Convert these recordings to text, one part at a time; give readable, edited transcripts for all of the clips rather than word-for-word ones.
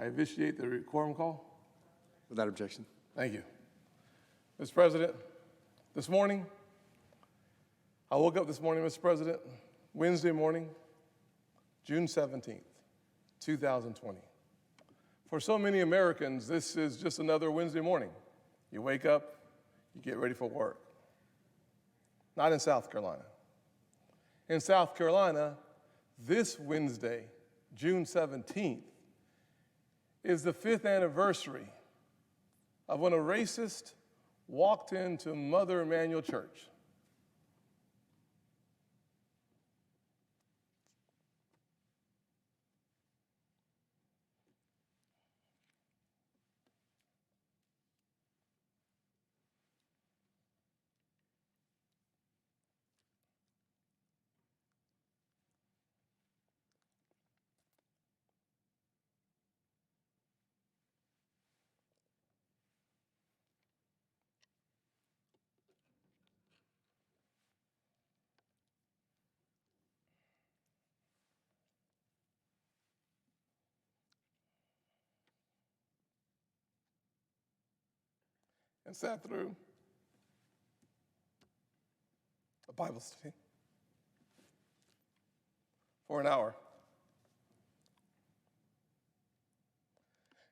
I initiate the quorum call. Without objection. Thank you. Mr. President, this morning, I woke up this morning, Mr. President, Wednesday morning, June 17th, 2020. For so many Americans, this is just another Wednesday morning. You wake up, you get ready for work. Not in South Carolina. In South Carolina, this Wednesday, June 17th, is the 5th anniversary of when a racist walked into Mother Emanuel Church. And sat through a Bible study for an hour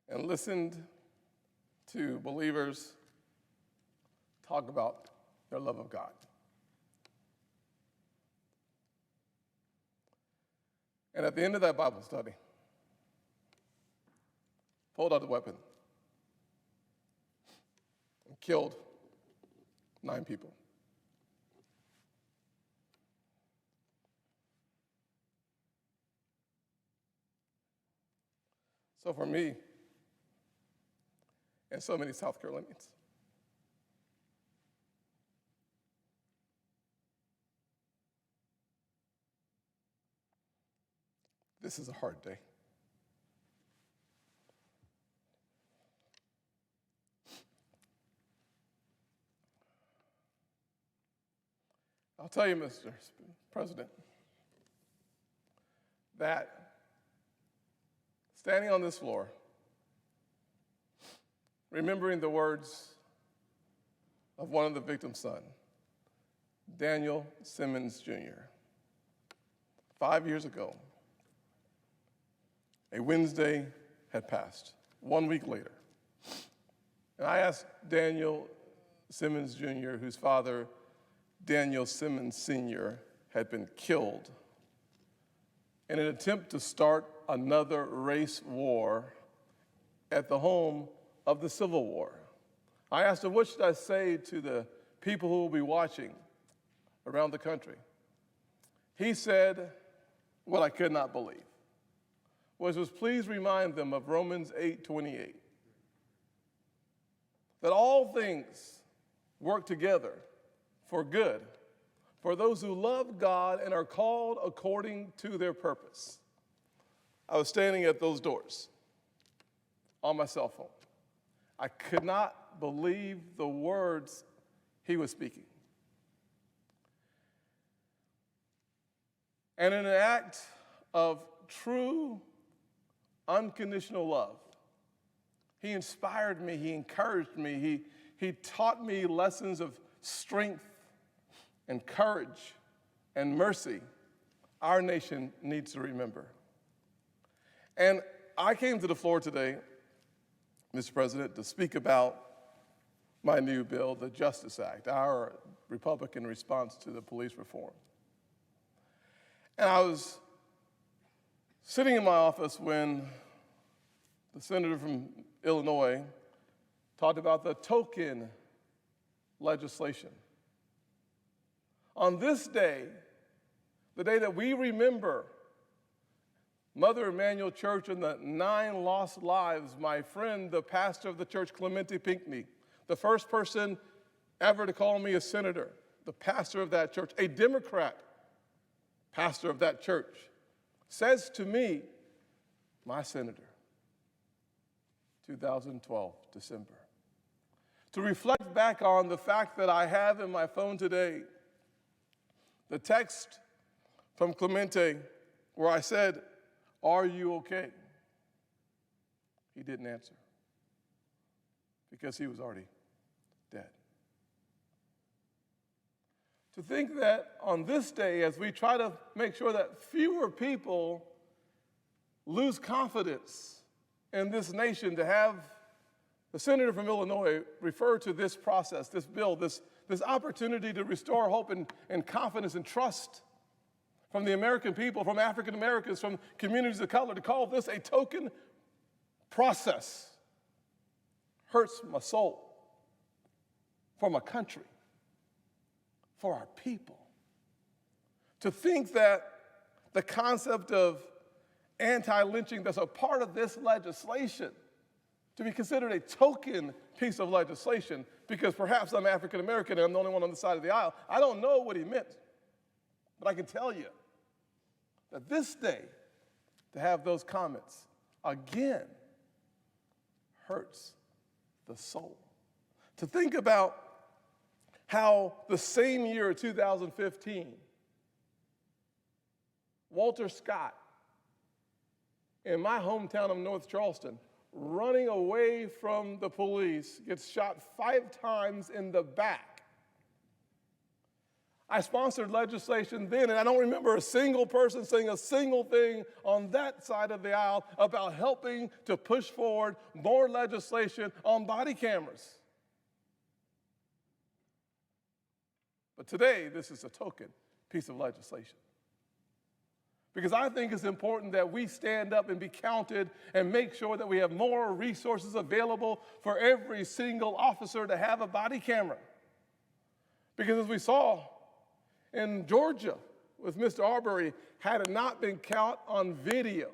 and listened to believers talk about their love of God. And at the end of that Bible study, pulled out a weapon and killed 9 people. So for me, and so many South Carolinians, this is a hard day. I'll tell you, Mr. President, that standing on this floor, remembering the words of one of the victim's son, Daniel Simmons Jr., 5 years ago, a Wednesday had passed, 1 week later. And I asked Daniel Simmons Jr., whose father, Daniel Simmons Sr., had been killed in an attempt to start another race war at the home of the Civil War. I asked him, what should I say to the people who will be watching around the country? He said what I could not believe, was please remind them of Romans 8:28, that all things work together for good, for those who love God and are called according to their purpose. I was standing at those doors on my cell phone. I could not believe the words he was speaking. And in an act of true, unconditional love, he inspired me, he encouraged me, he taught me lessons of strength and courage and mercy our nation needs to remember. And I came to the floor today, Mr. President, to speak about my new bill, the Justice Act, our Republican response to the police reform. And I was sitting in my office when the senator from Illinois talked about the token legislation. On this day, the day that we remember Mother Emanuel Church and the 9 lost lives, my friend, the pastor of the church, Clemente Pinckney, the first person ever to call me a senator, the pastor of that church, a Democrat pastor of that church, says to me, my senator, 2012, December, to reflect back on the fact that I have in my phone today the text from Clemente where I said, "Are you okay?" He didn't answer because he was already dead. To think that on this day, as we try to make sure that fewer people lose confidence in this nation, to have the senator from Illinois refer to this process, this bill, this opportunity to restore hope and confidence and trust from the American people, from African Americans, from communities of color, to call this a token process hurts my soul for my country, for our people. To think that the concept of anti-lynching that's a part of this legislation to be considered a token piece of legislation because perhaps I'm African American and I'm the only one on the side of the aisle. I don't know what he meant, but I can tell you that this day, to have those comments again hurts the soul. To think about how the same year, 2015, Walter Scott, in my hometown of North Charleston, running away from the police, gets shot 5 times in the back. I sponsored legislation then, and I don't remember a single person saying a single thing on that side of the aisle about helping to push forward more legislation on body cameras. But today, this is a token piece of legislation. Because I think it's important that we stand up and be counted and make sure that we have more resources available for every single officer to have a body camera. Because as we saw in Georgia with Mr. Arbery, had it not been caught on video,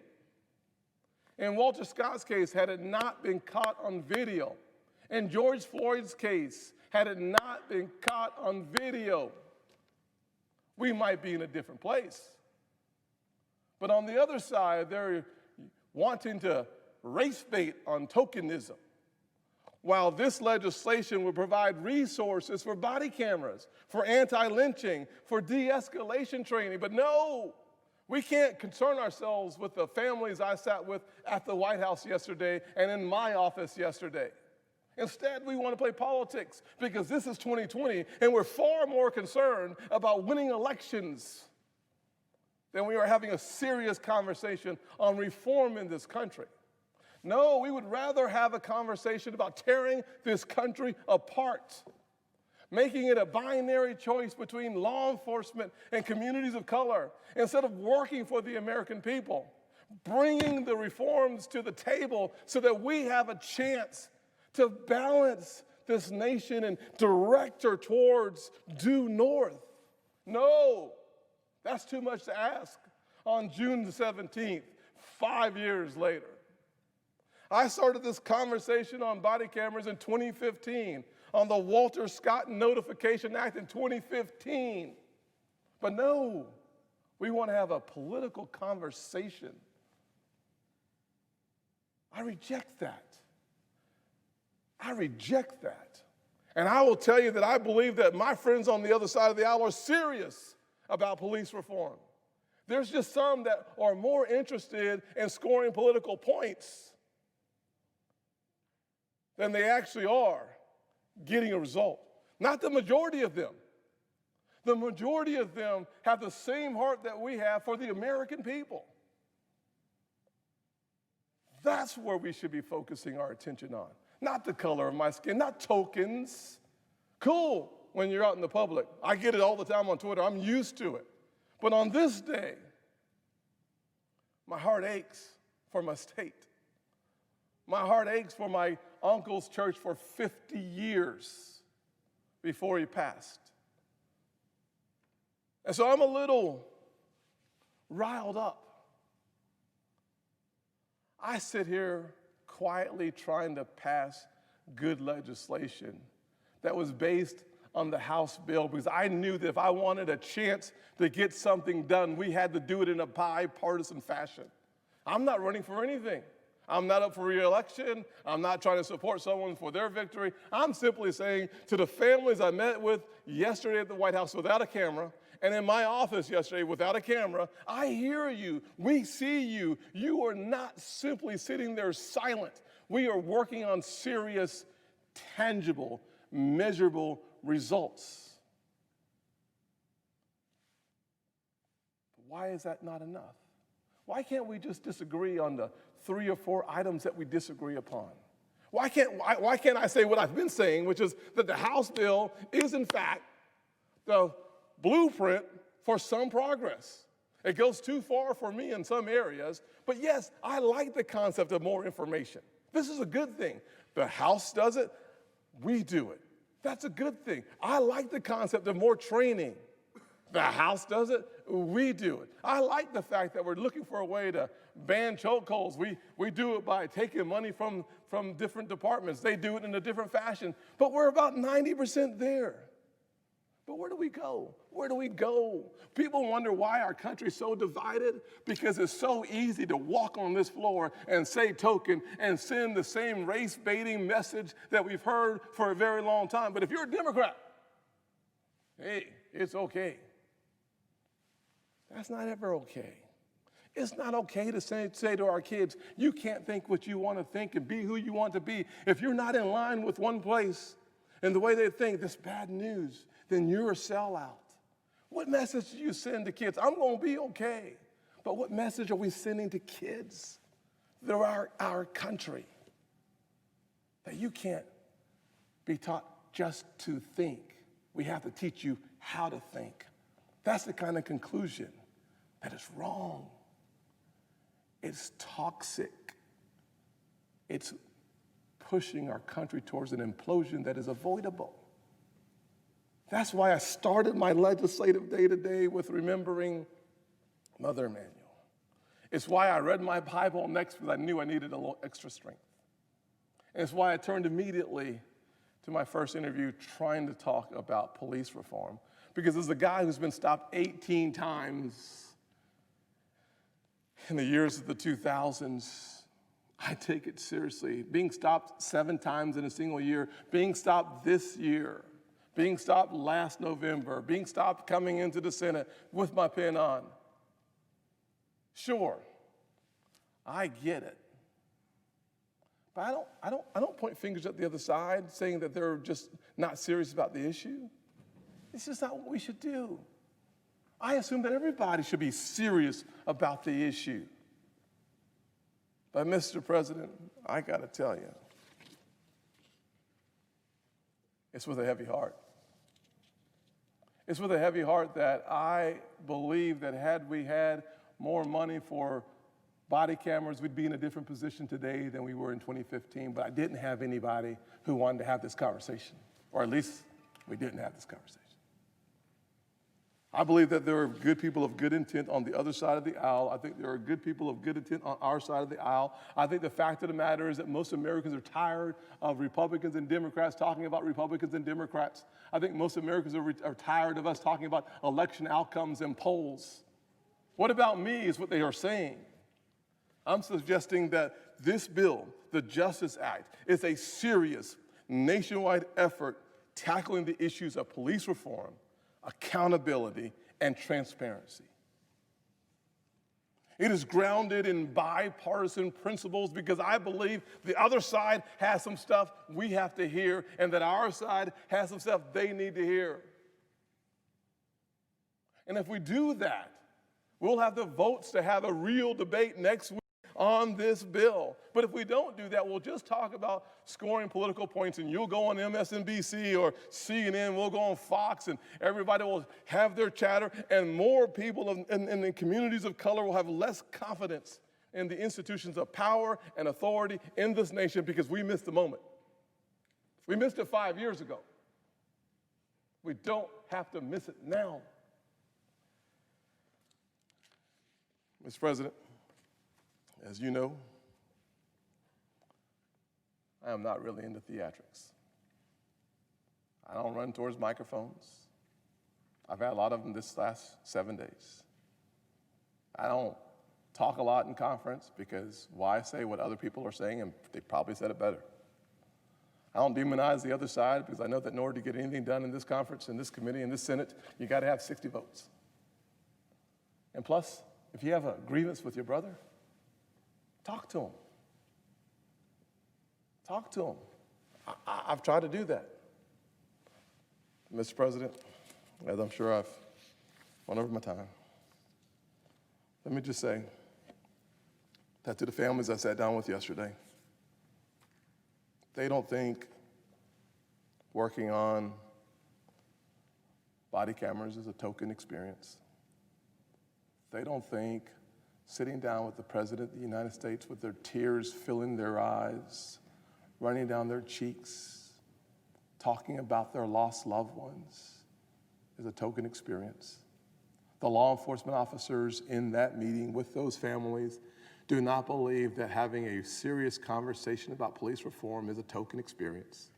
in Walter Scott's case, had it not been caught on video, in George Floyd's case, had it not been caught on video, we might be in a different place. But on the other side, they're wanting to race bait on tokenism, while this legislation will provide resources for body cameras, for anti-lynching, for de-escalation training. But no, we can't concern ourselves with the families I sat with at the White House yesterday and in my office yesterday. Instead, we want to play politics because this is 2020, and we're far more concerned about winning elections than we are having a serious conversation on reform in this country. No, we would rather have a conversation about tearing this country apart, making it a binary choice between law enforcement and communities of color, instead of working for the American people, bringing the reforms to the table so that we have a chance to balance this nation and direct her towards due north. No. That's too much to ask on June the 17th, 5 years later. I started this conversation on body cameras in 2015, on the Walter Scott Notification Act in 2015. But no, we want to have a political conversation. I reject that. I reject that. And I will tell you that I believe that my friends on the other side of the aisle are serious about police reform. There's just some that are more interested in scoring political points than they actually are getting a result. Not the majority of them. The majority of them have the same heart that we have for the American people. That's where we should be focusing our attention on. Not the color of my skin, not tokens. Cool when you're out in the public. I get it all the time on Twitter. I'm used to it. But on this day, my heart aches for my state. My heart aches for my uncle's church for 50 years before he passed. And so I'm a little riled up. I sit here quietly trying to pass good legislation that was based on the House bill because I knew that if I wanted a chance to get something done, we had to do it in a bipartisan fashion. I'm not running for anything. I'm not up for re-election. I'm not trying to support someone for their victory. I'm simply saying to the families I met with yesterday at the White House without a camera And in my office yesterday, without a camera, I hear you. We see you. You are not simply sitting there silent. We are working on serious, tangible, measurable results. Why is that not enough? Why can't we just disagree on the 3 or 4 items that we disagree upon? Why can't I say what I've been saying, which is that the House bill is, in fact, the blueprint for some progress? It goes too far for me in some areas, but yes, I like the concept of more information. This is a good thing. The House does it, we do it. That's a good thing. I like the concept of more training. The House does it, we do it. I like the fact that we're looking for a way to ban chokeholds. We do it by taking money from different departments. They do it in a different fashion, but we're about 90% there. But where do we go? Where do we go? People wonder why our country's so divided, because it's so easy to walk on this floor and say token and send the same race-baiting message that we've heard for a very long time. But if you're a Democrat, hey, it's okay. That's not ever okay. It's not okay to say to our kids, you can't think what you want to think and be who you want to be. If you're not in line with one place and the way they think, this bad news, then you're a sellout. What message do you send to kids? I'm going to be okay. But what message are we sending to kids? They're our country. That you can't be taught just to think. We have to teach you how to think. That's the kind of conclusion that is wrong. It's toxic. It's pushing our country towards an implosion that is avoidable. That's why I started my legislative day today with remembering Mother Emanuel. It's why I read my Bible next, because I knew I needed a little extra strength. And it's why I turned immediately to my first interview trying to talk about police reform. Because as a guy who's been stopped 18 times in the years of the 2000s, I take it seriously. Being stopped 7 times in a single year, being stopped this year, being stopped last November, being stopped coming into the Senate with my pen on. Sure, I get it. But I don't point fingers at the other side saying that they're just not serious about the issue. It's just not what we should do. I assume that everybody should be serious about the issue. But Mr. President, I got to tell you, it's with a heavy heart. It's with a heavy heart that I believe that had we had more money for body cameras, we'd be in a different position today than we were in 2015. But I didn't have anybody who wanted to have this conversation, or at least we didn't have this conversation. I believe that there are good people of good intent on the other side of the aisle. I think there are good people of good intent on our side of the aisle. I think the fact of the matter is that most Americans are tired of Republicans and Democrats talking about Republicans and Democrats. I think most Americans are tired of us talking about election outcomes and polls. What about me is what they are saying. I'm suggesting that this bill, the Justice Act, is a serious nationwide effort tackling the issues of police reform, accountability, and transparency. It is grounded in bipartisan principles because I believe the other side has some stuff we have to hear and that our side has some stuff they need to hear. And if we do that, we'll have the votes to have a real debate next week on this bill. But if we don't do that, we'll just talk about scoring political points, and you'll go on MSNBC or CNN, we'll go on Fox, and everybody will have their chatter, and more people in the communities of color will have less confidence in the institutions of power and authority in this nation because we missed the moment. We missed it 5 years ago. We don't have to miss it now. Mr. President, as you know, I am not really into theatrics. I don't run towards microphones. I've had a lot of them this last 7 days. I don't talk a lot in conference because why say what other people are saying and they probably said it better. I don't demonize the other side because I know that in order to get anything done in this conference, in this committee, in this Senate, you got to have 60 votes. And plus, if you have a grievance with your brother, talk to him. Talk to him. I've tried to do that. Mr. President, as I'm sure I've run over my time, let me just say that to the families I sat down with yesterday, they don't think working on body cameras is a token experience. They don't think sitting down with the President of the United States with their tears filling their eyes, running down their cheeks, talking about their lost loved ones is a token experience. The law enforcement officers in that meeting with those families do not believe that having a serious conversation about police reform is a token experience.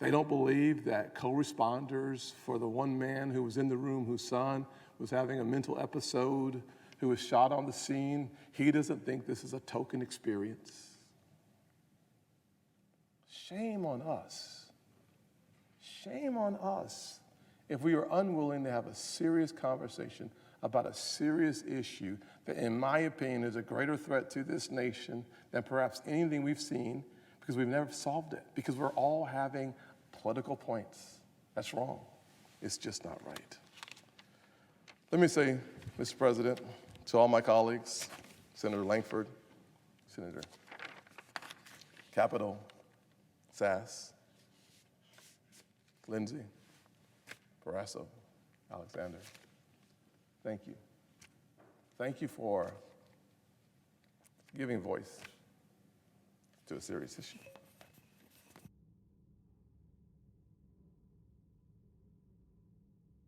They don't believe that co-responders for the one man who was in the room whose son was having a mental episode, who was shot on the scene, he doesn't think this is a token experience. Shame on us. Shame on us if we are unwilling to have a serious conversation about a serious issue that, in my opinion, is a greater threat to this nation than perhaps anything we've seen, because we've never solved it, because we're all having political points. That's wrong. It's just not right. Let me say, Mr. President, to all my colleagues, Senator Langford, Senator Capito, Sass, Lindsey, Barrasso, Alexander, thank you. Thank you for giving voice to a serious issue.